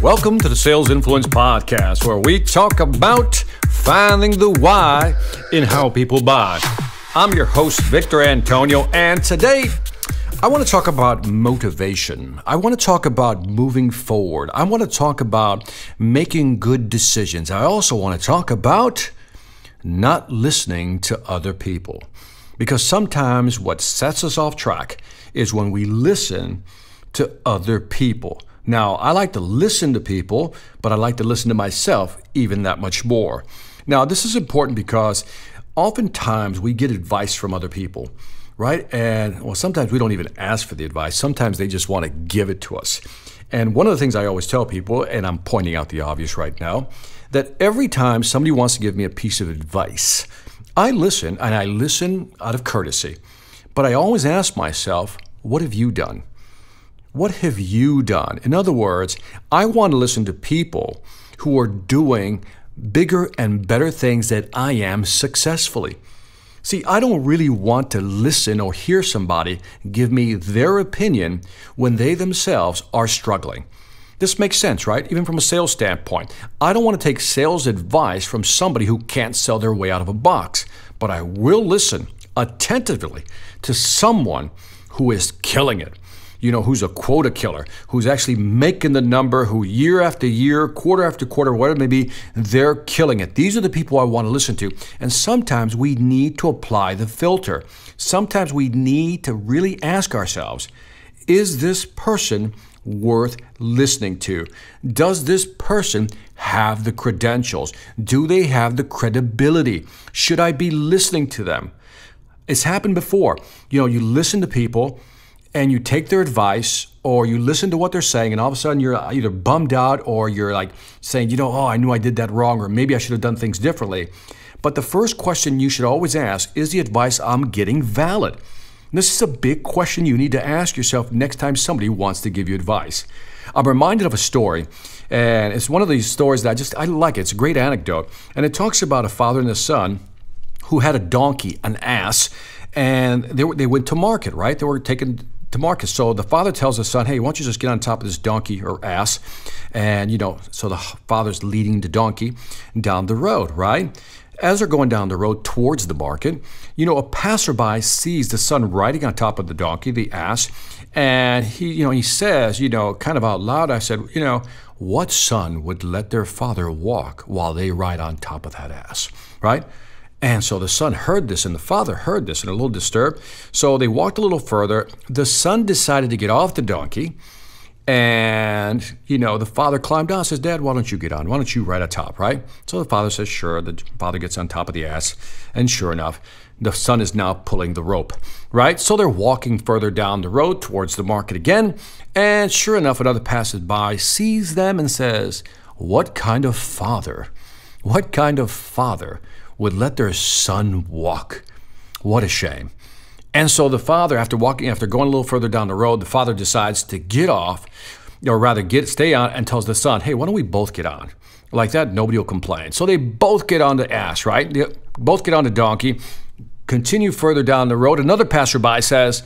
Welcome to the Sales Influence Podcast, where we talk about finding the why in how people buy. I'm your host, Victor Antonio, and today I want to talk about motivation. I want to talk about moving forward. I want to talk about making good decisions. I also want to talk about not listening to other people. Because sometimes what sets us off track is when we listen to other people. Now, I like to listen to people, but I like to listen to myself even that much more. Now, this is important because oftentimes we get advice from other people, right? And well, sometimes we don't even ask for the advice. Sometimes they just want to give it to us. And one of the things I always tell people, and I'm pointing out the obvious right now, that every time somebody wants to give me a piece of advice, I listen, and I listen out of courtesy. But I always ask myself, what have you done? What have you done? In other words, I want to listen to people who are doing bigger and better things than I am successfully. See, I don't really want to listen or hear somebody give me their opinion when they themselves are struggling. This makes sense, right? Even from a sales standpoint. I don't want to take sales advice from somebody who can't sell their way out of a box, but I will listen attentively to someone who is killing it. You know, who's a quota killer, who's actually making the number, who year after year, quarter after quarter, whatever it may be, they're killing it. These are the people I want to listen to. And sometimes we need to apply the filter. Sometimes we need to really ask ourselves, is this person worth listening to? Does this person have the credentials? Do they have the credibility? Should I be listening to them? It's happened before. You know, you listen to people and you take their advice, or you listen to what they're saying, and all of a sudden you're either bummed out or you're like saying, oh, I knew I did that wrong, or maybe I should have done things differently. But the first question you should always ask, is the advice I'm getting valid? And this is a big question you need to ask yourself next time somebody wants to give you advice. I'm reminded of a story, and it's one of these stories that I like it. It's a great anecdote, and it talks about a father and a son who had a donkey, an ass, and they went to market, right? They were taken to market. So the father tells the son, hey, why don't you just get on top of this donkey or ass? And, so the father's leading the donkey down the road, right? As they're going down the road towards the market, a passerby sees the son riding on top of the donkey, the ass, and he says, kind of out loud, I said, what son would let their father walk while they ride on top of that ass, right? And so the son heard this, and the father heard this, and a little disturbed. So they walked a little further. The son decided to get off the donkey, and, the father climbed down and says, Dad, why don't you get on? Why don't you ride on top, right? So the father says, sure. The father gets on top of the ass, and sure enough, the son is now pulling the rope, right? So they're walking further down the road towards the market again, and sure enough, another passerby sees them and says, what kind of father would let their son walk? What a shame. And so the father, after going a little further down the road, the father decides to get off, or rather stay on, and tells the son, hey, why don't we both get on? Like that, nobody will complain. So they both get on the ass, right? They both get on the donkey, continue further down the road. Another passerby says,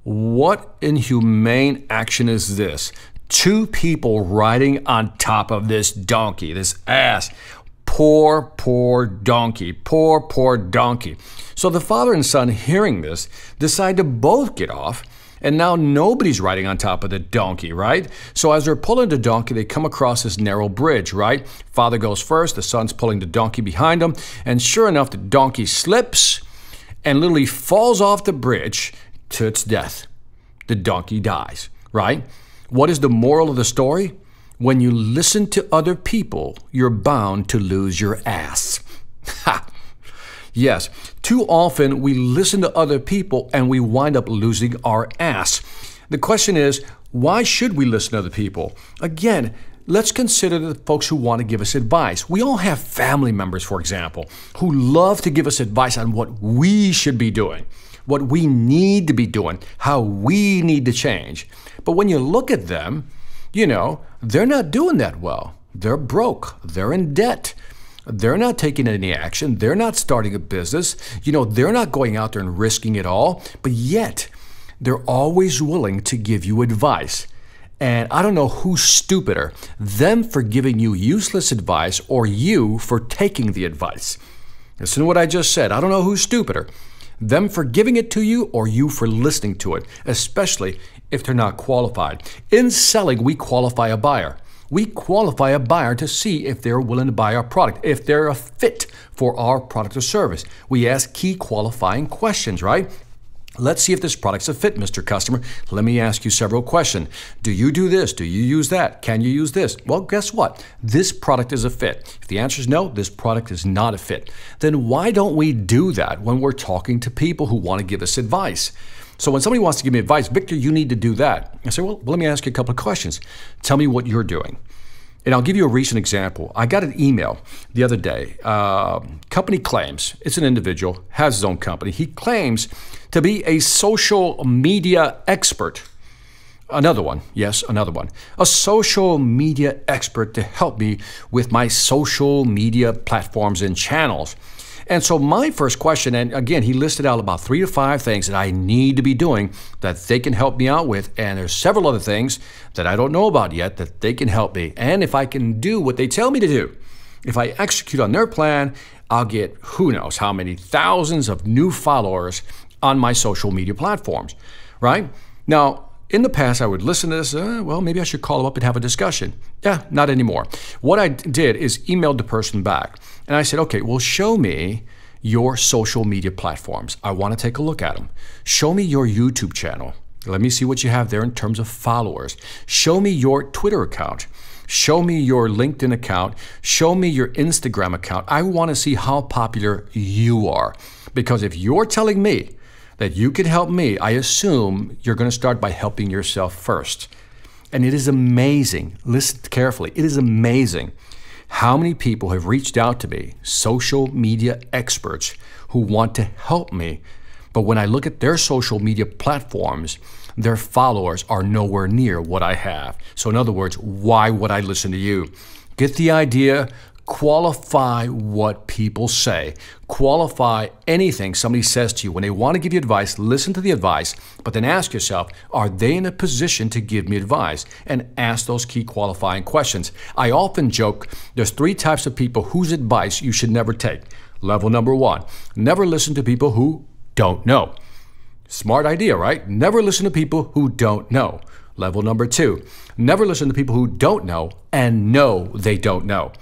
what inhumane action is this? Two people riding on top of this donkey, this ass. Poor donkey, poor donkey. So the father and son, hearing this, decide to both get off, and now nobody's riding on top of the donkey, right? So as they're pulling the donkey, they come across this narrow bridge, right? Father goes first, the son's pulling the donkey behind him, and sure enough, the donkey slips and literally falls off the bridge to its death. The donkey dies, right? What is the moral of the story? When you listen to other people, you're bound to lose your ass. Ha! Yes, too often we listen to other people and we wind up losing our ass. The question is, why should we listen to other people? Again, let's consider the folks who want to give us advice. We all have family members, for example, who love to give us advice on what we should be doing, what we need to be doing, how we need to change. But when you look at them, they're not doing that well. They're broke. They're in debt. They're not taking any action. They're not starting a business. They're not going out there and risking it all. But yet, they're always willing to give you advice. And I don't know who's stupider, them for giving you useless advice or you for taking the advice. Listen to what I just said. I don't know who's stupider, them for giving it to you or you for listening to it, especially if they're not qualified. In selling, we qualify a buyer. We qualify a buyer to see if they're willing to buy our product, if they're a fit for our product or service. We ask key qualifying questions, right? Let's see if this product's a fit, Mr. Customer. Let me ask you several questions. Do you do this? Do you use that? Can you use this? Well, guess what? This product is a fit. If the answer is no, this product is not a fit. Then why don't we do that when we're talking to people who want to give us advice? So when somebody wants to give me advice, Victor, you need to do that. I say, well, let me ask you a couple of questions. Tell me what you're doing. And I'll give you a recent example. I got an email the other day. Company claims, it's an individual, has his own company. He claims to be a social media expert. Another one, yes, another one. A social media expert to help me with my social media platforms and channels. And so my first question, and again, he listed out about 3 to 5 things that I need to be doing that they can help me out with. And there's several other things that I don't know about yet that they can help me. And if I can do what they tell me to do, if I execute on their plan, I'll get who knows how many thousands of new followers on my social media platforms, right? Now, in the past, I would listen to this, well, maybe I should call them up and have a discussion. Yeah, not anymore. What I did is emailed the person back. And I said, okay, well, show me your social media platforms. I want to take a look at them. Show me your YouTube channel. Let me see what you have there in terms of followers. Show me your Twitter account. Show me your LinkedIn account. Show me your Instagram account. I want to see how popular you are. Because if you're telling me that you can help me, I assume you're going to start by helping yourself first. And it is amazing, listen carefully, it is amazing how many people have reached out to me, social media experts who want to help me. But when I look at their social media platforms, their followers are nowhere near what I have. So in other words, why would I listen to you? Get the idea? Qualify what people say. Qualify anything somebody says to you. When they want to give you advice, listen to the advice, but then ask yourself, are they in a position to give me advice? And ask those key qualifying questions. I often joke, there's 3 types of people whose advice you should never take. Level number 1, never listen to people who don't know. Smart idea, right? Never listen to people who don't know. Level number 2, never listen to people who don't know and know they don't know.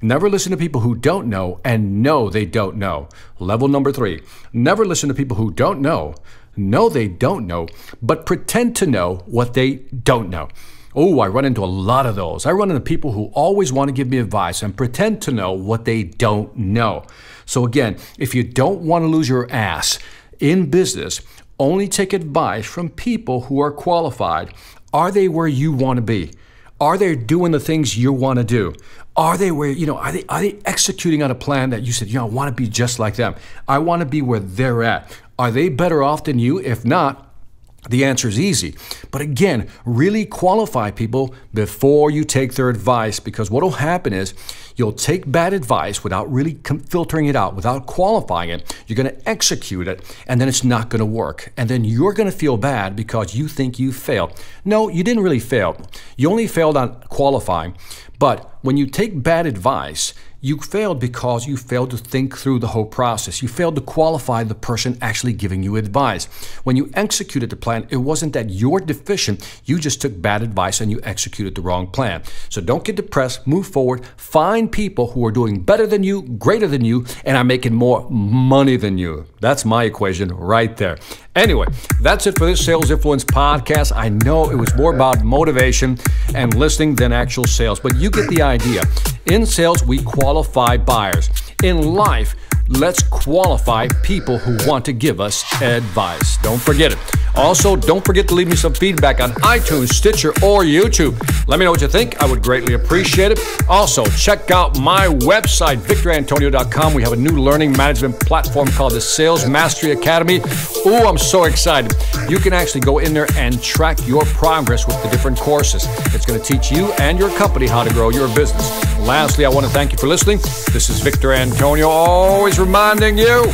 Never listen to people who don't know and know they don't know. Level number 3, never listen to people who don't know they don't know, but pretend to know what they don't know. Oh, I run into a lot of those. I run into people who always want to give me advice and pretend to know what they don't know. So again, if you don't want to lose your ass in business, only take advice from people who are qualified. Are they where you want to be? Are they doing the things you want to do? Are they where, are they executing on a plan that you said, I want to be just like them. I want to be where they're at. Are they better off than you? If not, the answer is easy. But again, really qualify people before you take their advice, because what will happen is you'll take bad advice without really filtering it out, without qualifying it. You're going to execute it, and then it's not going to work. And then you're going to feel bad because you think you failed. No, you didn't really fail. You only failed on qualifying. But when you take bad advice, you failed because you failed to think through the whole process. You failed to qualify the person actually giving you advice. When you executed the plan, it wasn't that you're deficient. You just took bad advice and you executed the wrong plan. So don't get depressed. Move forward. Find people who are doing better than you, greater than you, and are making more money than you. That's my equation right there. Anyway, that's it for this Sales Influence podcast. I know it was more about motivation and listening than actual sales, but you get the idea. In sales, we qualify buyers. In life, let's qualify people who want to give us advice. Don't forget it. Also, don't forget to leave me some feedback on iTunes, Stitcher, or YouTube. Let me know what you think. I would greatly appreciate it. Also, check out my website, victorantonio.com. We have a new learning management platform called the Sales Mastery Academy. Oh, I'm so excited. You can actually go in there and track your progress with the different courses. It's going to teach you and your company how to grow your business. Lastly, I want to thank you for listening. This is Victor Antonio, always reminding you,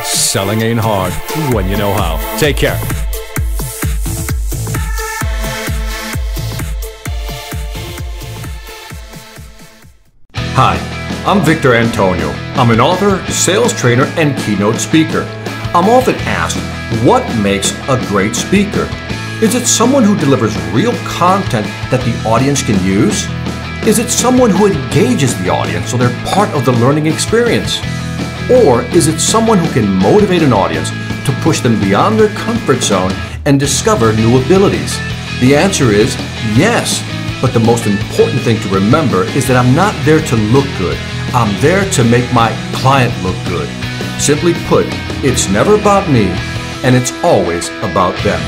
selling ain't hard when you know how. Take care. Hi, I'm Victor Antonio. I'm an author, sales trainer, and keynote speaker. I'm often asked, what makes a great speaker? Is it someone who delivers real content that the audience can use? Is it someone who engages the audience so they're part of the learning experience? Or is it someone who can motivate an audience to push them beyond their comfort zone and discover new abilities? The answer is yes. But the most important thing to remember is that I'm not there to look good. I'm there to make my client look good. Simply put, it's never about me, and it's always about them.